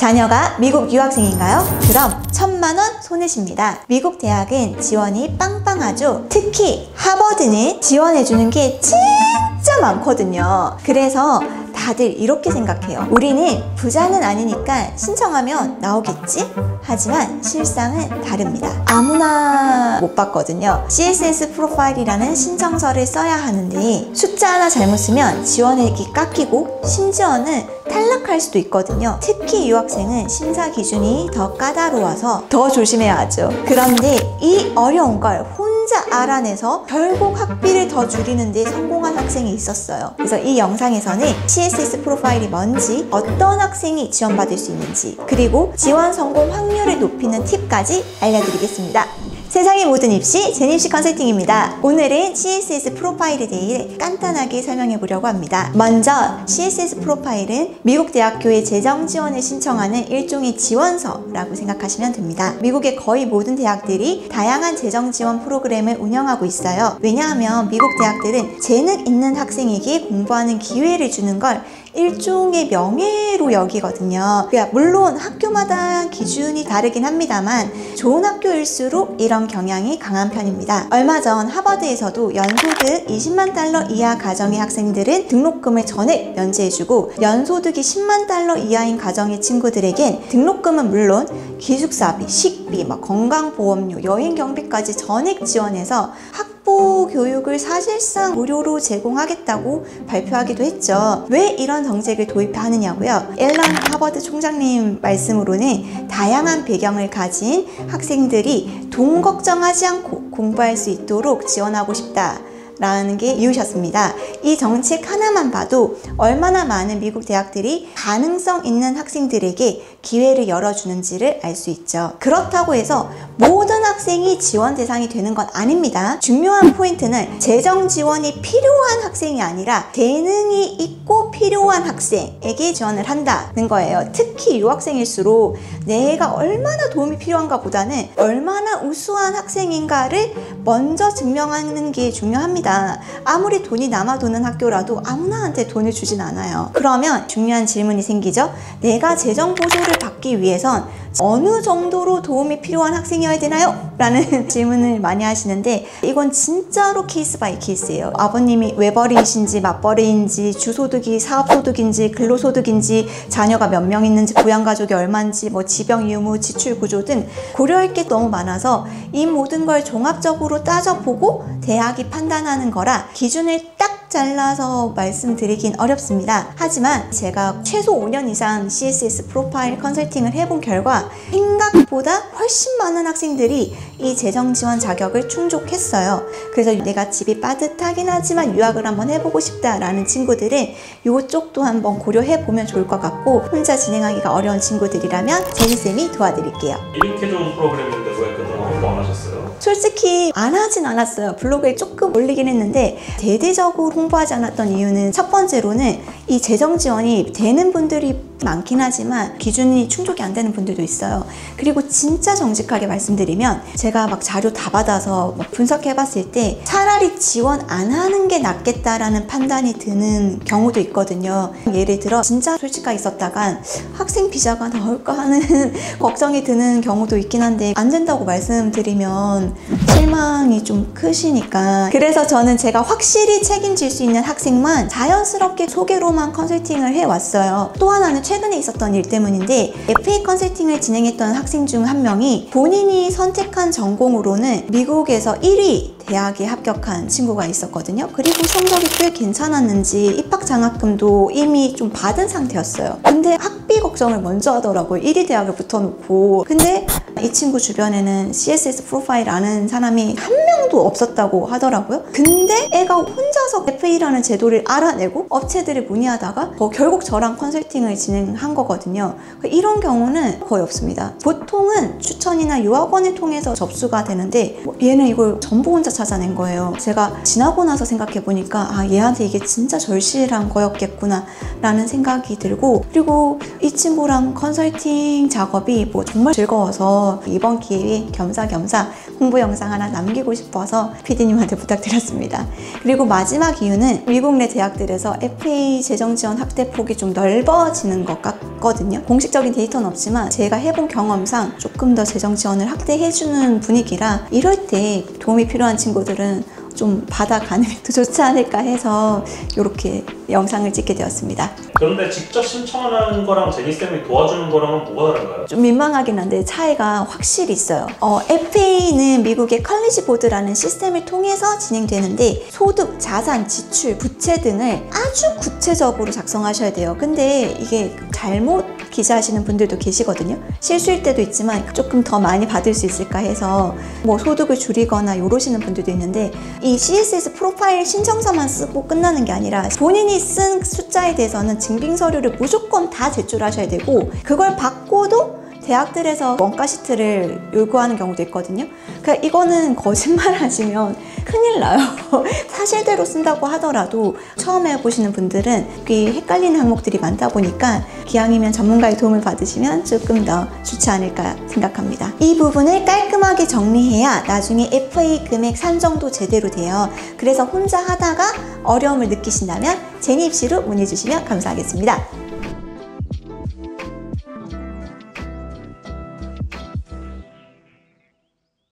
자녀가 미국 유학생인가요? 그럼 1000만 원 손해십니다. 미국 대학은 지원이 빵빵하죠. 특히 하버드는 지원해주는 게 진짜 많거든요. 그래서 다들 이렇게 생각해요. 우리는 부자는 아니니까 신청하면 나오겠지? 하지만 실상은 다릅니다. 아무나 못 받거든요. CSS 프로파일이라는 신청서를 써야 하는데 숫자 하나 잘못 쓰면 지원액이 깎이고 심지어는 탈락할 수도 있거든요. 특히 유학생은 심사 기준이 더 까다로워서 더 조심해야 하죠. 그런데 이 어려운 걸 혼자 알아내서 결국 학비를 더 줄이는 데 성공한 학생이 있었어요. 그래서 이 영상에서는 CSS 프로파일이 뭔지, 어떤 학생이 지원받을 수 있는지, 그리고 지원 성공 확률을 높이는 팁까지 알려드리겠습니다. 세상의 모든 입시, 제니입시 컨설팅입니다. 오늘은 CSS 프로파일에 대해 간단하게 설명해 보려고 합니다. 먼저 CSS 프로파일은 미국 대학교에 재정 지원을 신청하는 일종의 지원서라고 생각하시면 됩니다. 미국의 거의 모든 대학들이 다양한 재정 지원 프로그램을 운영하고 있어요. 왜냐하면 미국 대학들은 재능 있는 학생에게 공부하는 기회를 주는 걸 일종의 명예로 여기거든요. 물론 학교마다 기준이 다르긴 합니다만 좋은 학교일수록 이런 경향이 강한 편입니다. 얼마 전 하버드에서도 연소득 20만 달러 이하 가정의 학생들은 등록금을 전액 면제해주고 연소득이 10만 달러 이하인 가정의 친구들에겐 등록금은 물론 기숙사비, 식비, 건강보험료, 여행 경비까지 전액 지원해서 학부 교육을 사실상 무료로 제공하겠다고 발표하기도 했죠. 왜 이런 정책을 도입하느냐고요? 앨런 하버드 총장님 말씀으로는 다양한 배경을 가진 학생들이 돈 걱정하지 않고 공부할 수 있도록 지원하고 싶다 라는 게 이유셨습니다. 이 정책 하나만 봐도 얼마나 많은 미국 대학들이 가능성 있는 학생들에게 기회를 열어주는지를 알 수 있죠. 그렇다고 해서 모든 학생이 지원 대상이 되는 건 아닙니다. 중요한 포인트는 재정 지원이 필요한 학생이 아니라 재능이 있고 필요한 학생에게 지원을 한다는 거예요. 특히 유학생일수록 내가 얼마나 도움이 필요한가 보다는 얼마나 우수한 학생인가를 먼저 증명하는 게 중요합니다. 아무리 돈이 남아도는 학교라도 아무나한테 돈을 주진 않아요. 그러면 중요한 질문이 생기죠. 내가 재정 보조를 받기 위해선 어느 정도로 도움이 필요한 학생이어야 되나요? 라는 질문을 많이 하시는데 이건 진짜로 케이스 바이 케이스예요. 아버님이 외벌이이신지 맞벌이인지 주소득이 사업소득인지 근로소득인지 자녀가 몇 명 있는지 부양가족이 얼마인지 지병 유무 지출 구조 등 고려할 게 너무 많아서 이 모든 걸 종합적으로 따져보고 대학이 판단하는 거라 기준을 딱 잘라서 말씀드리긴 어렵습니다. 하지만 제가 최소 5년 이상 CSS 프로파일 컨설팅을 해본 결과 생각보다 훨씬 많은 학생들이 이 재정 지원 자격을 충족했어요. 그래서 내가 집이 빠듯하긴 하지만 유학을 한번 해보고 싶다라는 친구들은 이쪽도 한번 고려해보면 좋을 것 같고 혼자 진행하기가 어려운 친구들이라면 제니쌤이 도와드릴게요. 이렇게 좋은 프로그램인데 왜 그동안 홍보 안 하셨어요? 솔직히 안 하진 않았어요. 블로그에 조금 올리긴 했는데 대대적으로 홍보하지 않았던 이유는 첫 번째로는 이 재정 지원이 되는 분들이 많긴 하지만 기준이 충족이 안 되는 분들도 있어요. 그리고 진짜 정직하게 말씀드리면 제가 자료 다 받아서 분석해 봤을 때 차라리 지원 안 하는 게 낫겠다라는 판단이 드는 경우도 있거든요. 예를 들어 진짜 솔직하게 있었다간 학생 비자가 나올까 하는 걱정이 드는 경우도 있긴 한데 안 된다고 말씀드리면 실망이 좀 크시니까 그래서 저는 제가 확실히 책임질 수 있는 학생만 자연스럽게 소개로만 컨설팅을 해왔어요. 또 하나는 최근에 있었던 일 때문인데 FA 컨설팅을 진행했던 학생 중 한 명이 본인이 선택한 전공으로는 미국에서 1위 대학에 합격한 친구가 있었거든요. 그리고 성적이 꽤 괜찮았는지 입학 장학금도 이미 좀 받은 상태였어요. 근데 학비 걱정을 먼저 하더라고요. 1위 대학을 붙어놓고. 근데 이 친구 주변에는 CSS 프로파일 아는 사람이 한 명도 없었다고 하더라고요. 근데 애가 혼자서 FA라는 제도를 알아내고 업체들을 문의하다가 결국 저랑 컨설팅을 진행한 거거든요. 이런 경우는 거의 없습니다. 보통은 추천이나 유학원을 통해서 접수가 되는데 얘는 이걸 전부 혼자 찾아낸 거예요. 제가 지나고 나서 생각해보니까 얘한테 이게 진짜 절실한 거였겠구나 라는 생각이 들고 그리고 이 친구랑 컨설팅 작업이 정말 즐거워서 이번 기회에 겸사겸사 홍보 영상 하나 남기고 싶어 싶어서 PD님한테 부탁드렸습니다. 그리고 마지막 이유는 미국 내 대학들에서 FA 재정 지원 확대 폭이 좀 넓어지는 것 같거든요. 공식적인 데이터는 없지만 제가 해본 경험상 조금 더 재정 지원을 확대해주는 분위기라 이럴 때 도움이 필요한 친구들은 좀 받아가는 게 더 좋지 않을까 해서 이렇게 영상을 찍게 되었습니다. 그런데 직접 신청하는 거랑 제니쌤이 도와주는 거랑은 뭐가 다른가요? 좀 민망하긴 한데 차이가 확실히 있어요. FA는 미국의 컬리지 보드라는 시스템을 통해서 진행되는데 소득, 자산, 지출, 부채 등을 아주 구체적으로 작성하셔야 돼요. 근데 이게 잘못 기재하시는 분들도 계시거든요. 실수일 때도 있지만 조금 더 많이 받을 수 있을까 해서 뭐 소득을 줄이거나 요러시는 분들도 있는데 이 CSS 프로파일 신청서만 쓰고 끝나는 게 아니라 본인이 쓴 숫자에 대해서는 증빙 서류를 무조건 다 제출하셔야 되고 그걸 받고도 대학들에서 원가 시트를 요구하는 경우도 있거든요. 그러니까 이거는 거짓말 하시면 큰일 나요. 사실대로 쓴다고 하더라도 처음 해보시는 분들은 꽤 헷갈리는 항목들이 많다 보니까 기왕이면 전문가의 도움을 받으시면 조금 더 좋지 않을까 생각합니다. 이 부분을 깔끔하게 정리해야 나중에 FA 금액 산정도 제대로 돼요. 그래서 혼자 하다가 어려움을 느끼신다면 제니 입시로 문의 주시면 감사하겠습니다.